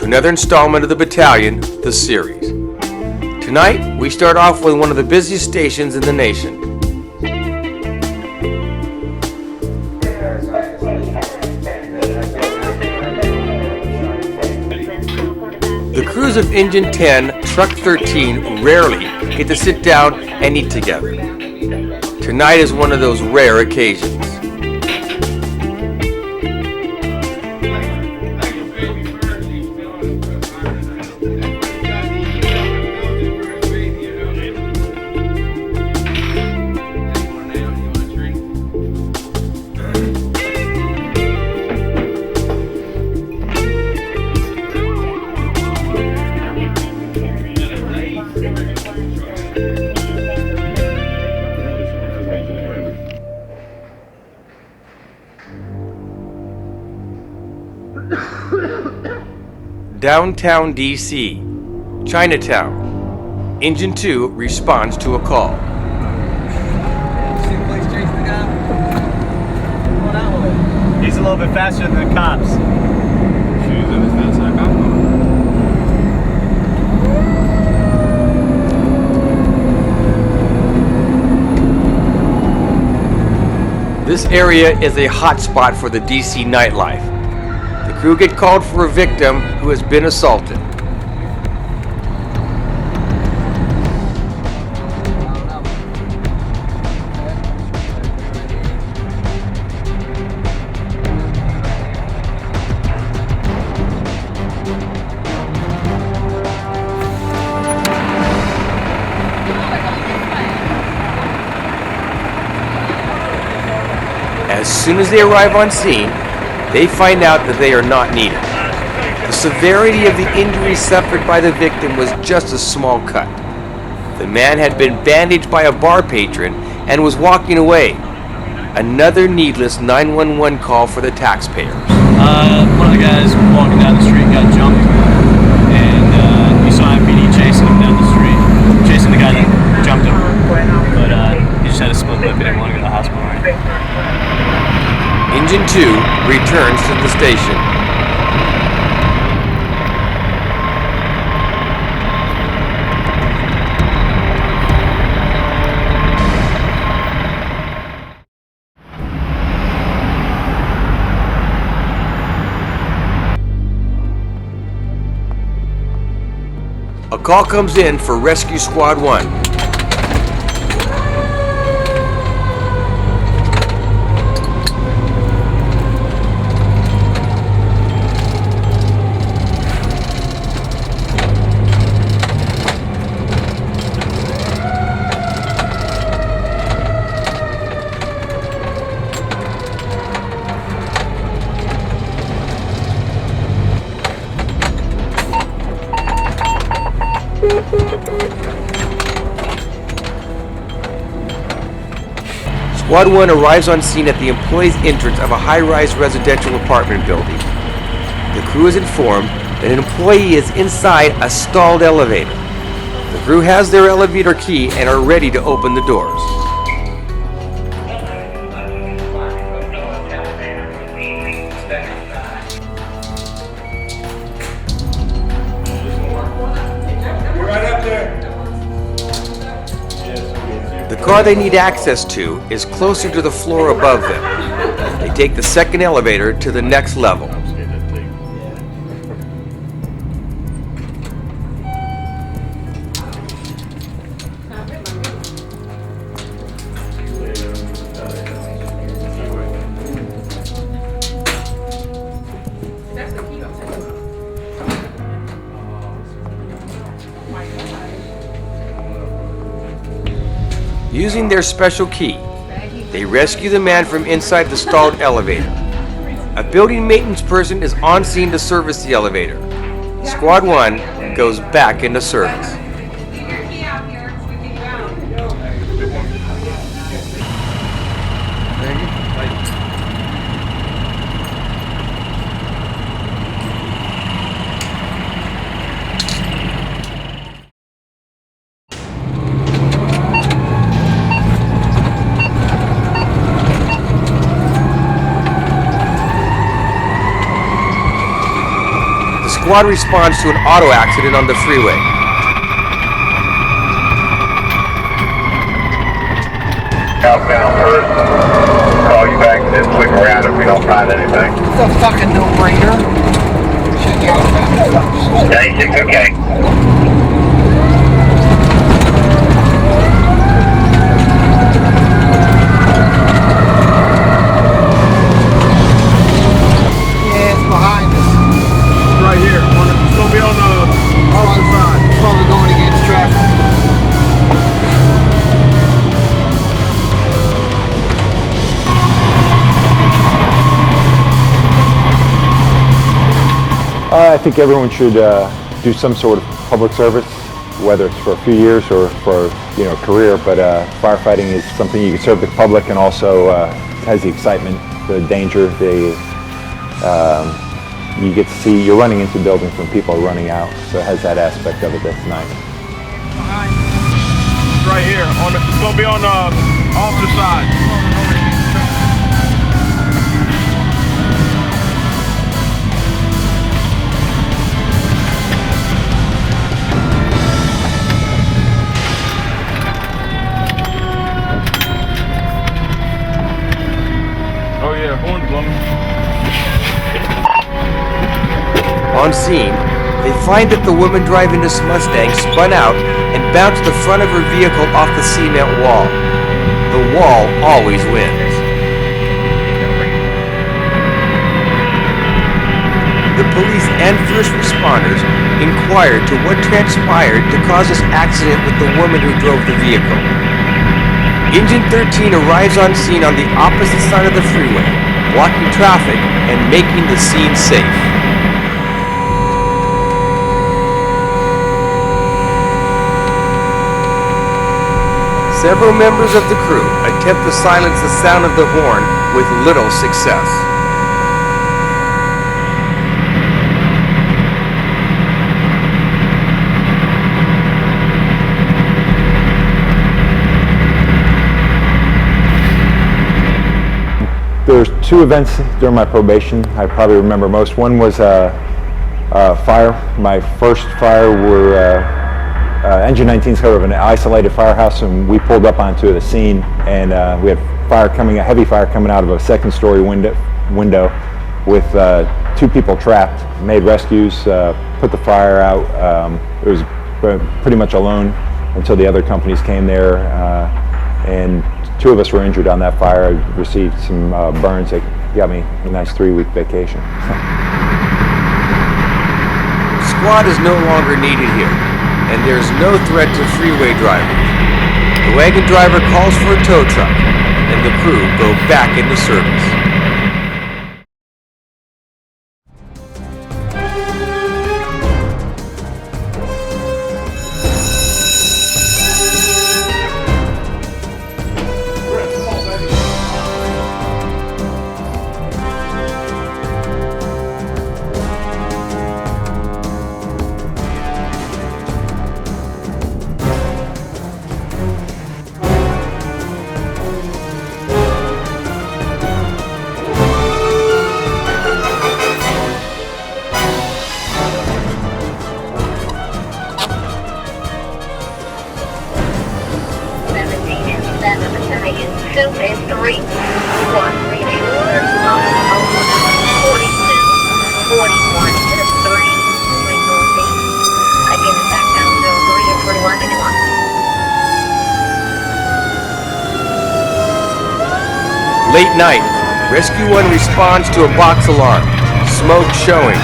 another installment of the Battalion, the series. Tonight, we start off with one of the busiest stations in the nation. The crews of Engine 10, Truck 13 rarely get to sit down and eat together. Tonight is one of those rare occasions. Downtown DC, Chinatown. Engine 2 responds to a call. He's a little bit faster than the cops. This area is a hot spot for the DC nightlife. The crew get called for a victim who has been assaulted. As soon as they arrive on scene, they find out that they are not needed. The severity of the injury suffered by the victim was just a small cut. The man had been bandaged by a bar patron and was walking away. Another needless 911 call for the taxpayers. One of the guys walking down the street got jumped, and you saw MPD chasing him down the street, chasing the guy that jumped him, but he just had a split lip and didn't want to go to the hospital. Engine 2 returns to the station. A call comes in for Rescue Squad 1. Squad 1 arrives on scene at the employee's entrance of a high-rise residential apartment building. The crew is informed that an employee is inside a stalled elevator. The crew has their elevator key and are ready to open the doors. The car they need access to is closer to the floor above them. They take the second elevator to the next level. Using their special key, they rescue the man from inside the stalled elevator. A building maintenance person is on scene to service the elevator. Squad 1 goes back into service. squad responds to an auto accident on the freeway. Outbound first. Call you back and then swing around if we don't find anything. It's a fucking no-brainer. Check out. 96, okay. Yeah, it's behind us. Right here. It's gonna be on the opposite side. Probably going against traffic. I think everyone should do some sort of public service, whether it's for a few years or for a career. But firefighting is something you can serve the public, and also has the excitement, the danger. You get to see you're running into buildings when people are running out, so it has that aspect of it that's nice. Right here. It's gonna be on the opposite side. Oh yeah, horn blowing. On scene, they find that the woman driving this Mustang spun out and bounced the front of her vehicle off the cement wall. The wall always wins. The police and first responders inquired to what transpired to cause this accident with the woman who drove the vehicle. Engine 13 arrives on scene on the opposite side of the freeway, blocking traffic and making the scene safe. Several members of the crew attempt to silence the sound of the horn with little success. There's two events during my probation I probably remember most. One was a fire. My first fire were Engine 19 is sort of an isolated firehouse, and we pulled up onto the scene, and we had a heavy fire coming out of a second-story window with two people trapped. Made rescues, put the fire out. It was pretty much alone until the other companies came there, and two of us were injured on that fire. I received some burns that got me a nice 3-week vacation. Squad is no longer needed here, and there's no threat to freeway drivers. The wagon driver calls for a tow truck, and the crew go back into service. Battalion, 2 and 3, 1, reading order, 42, 41, 3, northeast, again, back down to 3 and 21, and 1. Late night, Rescue 1 responds to a box alarm. Smoke showing.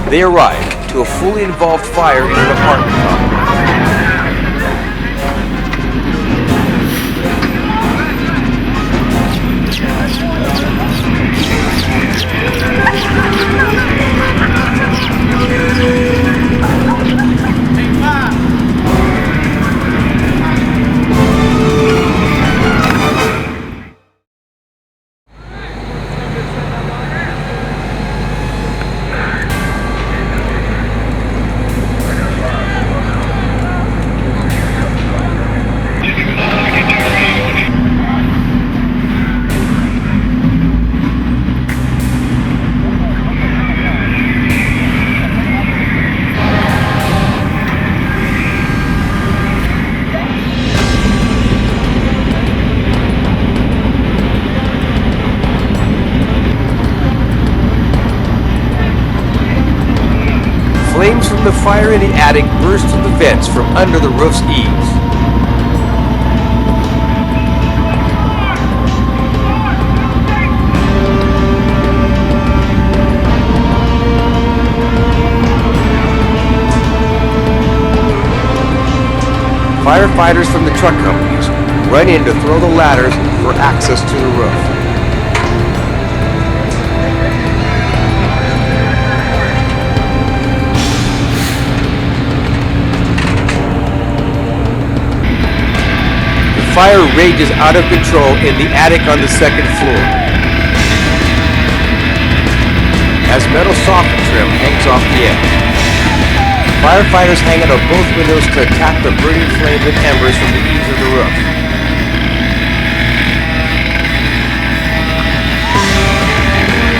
They arrive to a fully involved fire in an apartment complex. Flames from the fire in the attic burst through the vents from under the roof's eaves. Firefighters from the truck companies run in to throw the ladders for access to the roof. The fire rages out of control in the attic on the second floor, as metal soffit trim hangs off the edge. Firefighters hang out of both windows to attack the burning flames and embers from the eaves of the roof.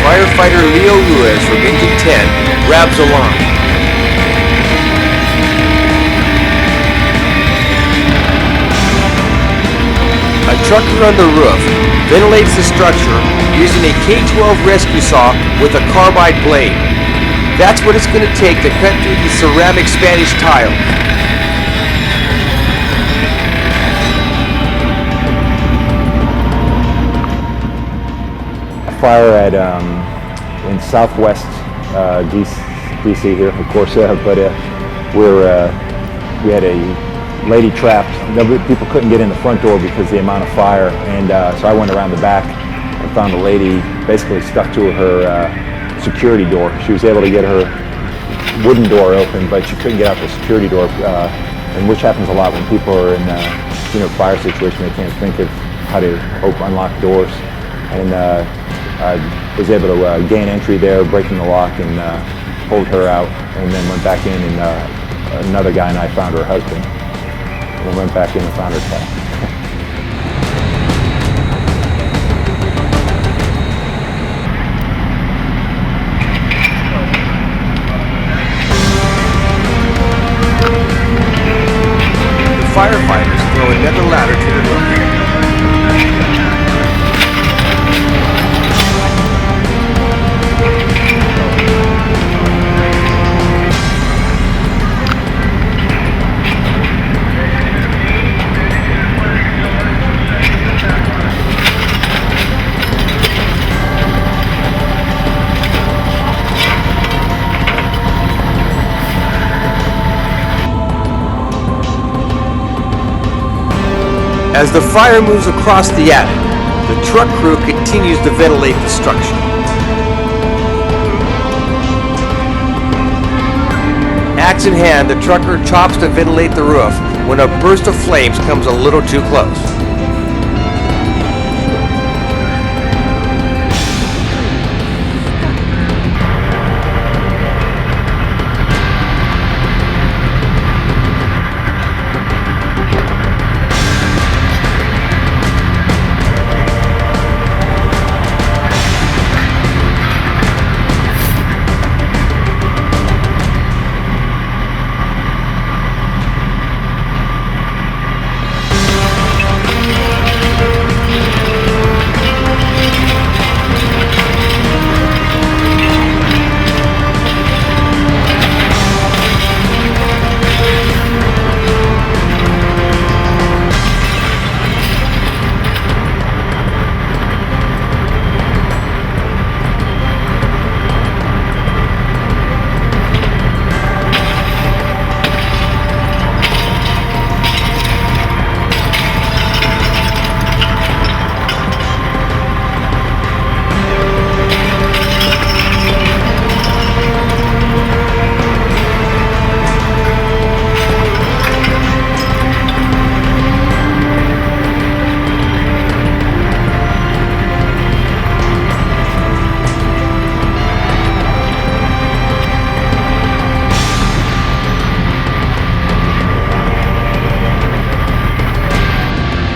Firefighter Leo Lewis from Engine 10 grabs a line. A trucker on the roof ventilates the structure using a K-12 rescue saw with a carbide blade. That's what it's going to take to cut through the ceramic Spanish tile. Fire at in Southwest DC here, of course, but we had a lady trapped. People couldn't get in the front door because of the amount of fire, and so I went around the back and found a lady basically stuck to her security door. She was able to get her wooden door open, but she couldn't get out the security door, and which happens a lot when people are in a fire situation. They can't think of how to unlock doors, and I was able to gain entry there, breaking the lock, and pulled her out, and then went back in, and another guy and I found her husband, and went back in and found her cat. Firefighters throw another ladder to the roof. As the fire moves across the attic, the truck crew continues to ventilate the structure. Axe in hand, the trucker chops to ventilate the roof when a burst of flames comes a little too close.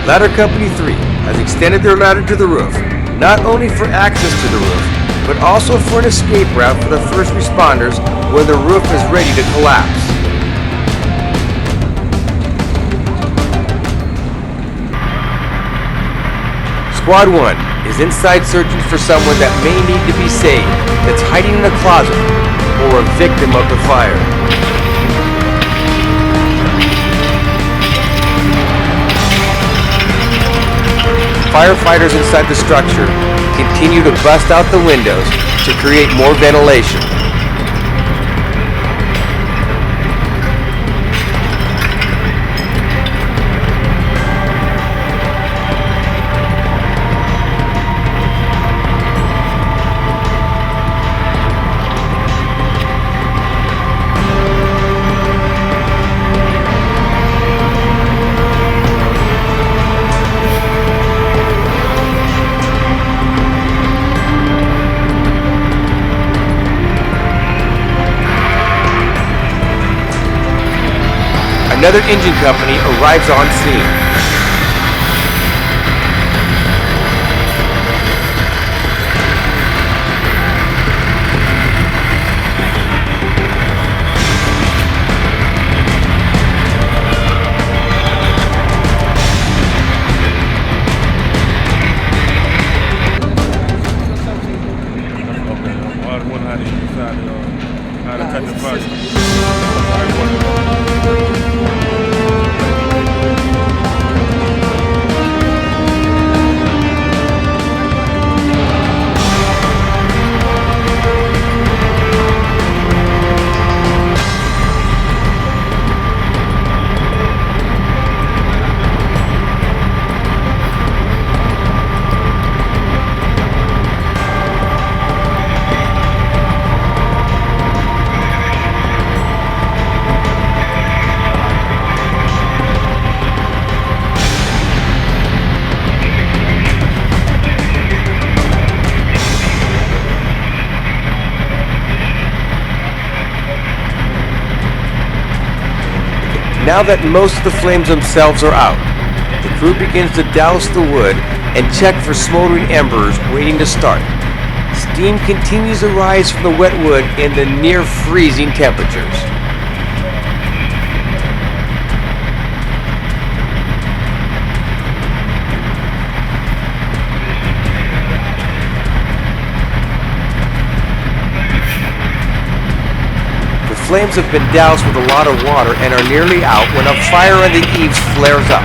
Ladder Company 3 has extended their ladder to the roof, not only for access to the roof, but also for an escape route for the first responders when the roof is ready to collapse. Squad 1 is inside searching for someone that may need to be saved, that's hiding in a closet, or a victim of the fire. firefighters inside the structure continue to bust out the windows to create more ventilation. Another engine company arrives on scene. Now that most of the flames themselves are out, the crew begins to douse the wood and check for smoldering embers waiting to start. Steam continues to rise from the wet wood in the near freezing temperatures. The flames have been doused with a lot of water and are nearly out when a fire on the eaves flares up.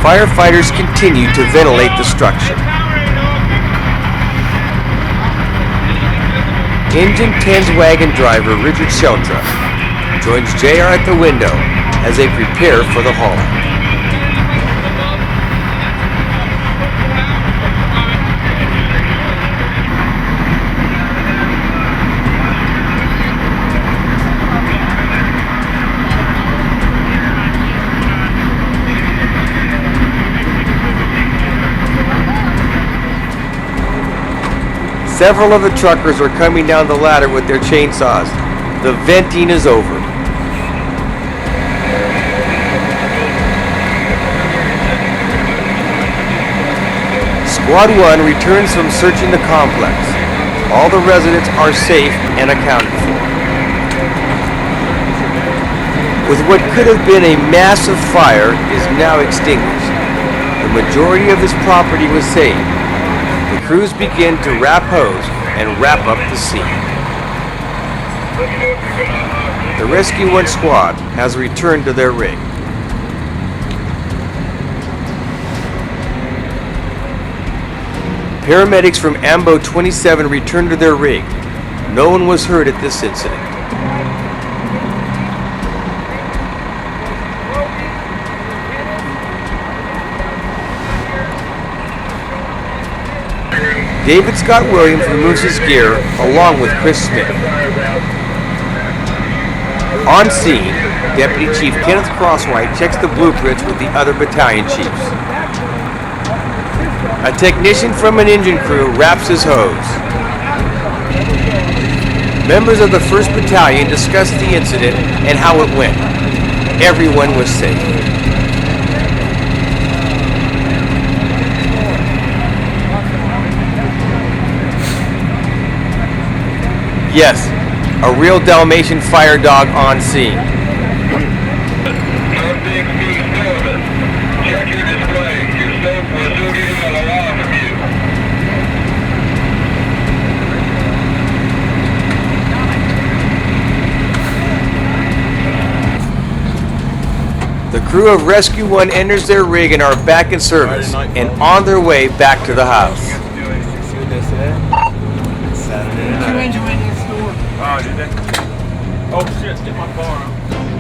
Firefighters continue to ventilate the structure. Engine 10's wagon driver Richard Sheltra joins JR at the window as they prepare for the haul. Several of the truckers are coming down the ladder with their chainsaws. The venting is over. Squad 1 returns from searching the complex. All the residents are safe and accounted for. With what could have been a massive fire is now extinguished. The majority of this property was saved. The crews begin to wrap hose and wrap up the scene. The Rescue 1 squad has returned to their rig. Paramedics from AMBO 27 returned to their rig. No one was hurt at this incident. David Scott Williams removes his gear along with Chris Smith. On scene, Deputy Chief Kenneth Crosswhite checks the blueprints with the other battalion chiefs. A technician from an engine crew wraps his hose. Members of the 1st Battalion discuss the incident and how it went. Everyone was safe. Yes, a real Dalmatian fire dog on scene. Check your display. Your soap will soon get an alarm from you. The crew of Rescue 1 enters their rig and are back in service and on their way back to the house. See what they say? Saturday night. Oh, did they? Oh shit, get my car out.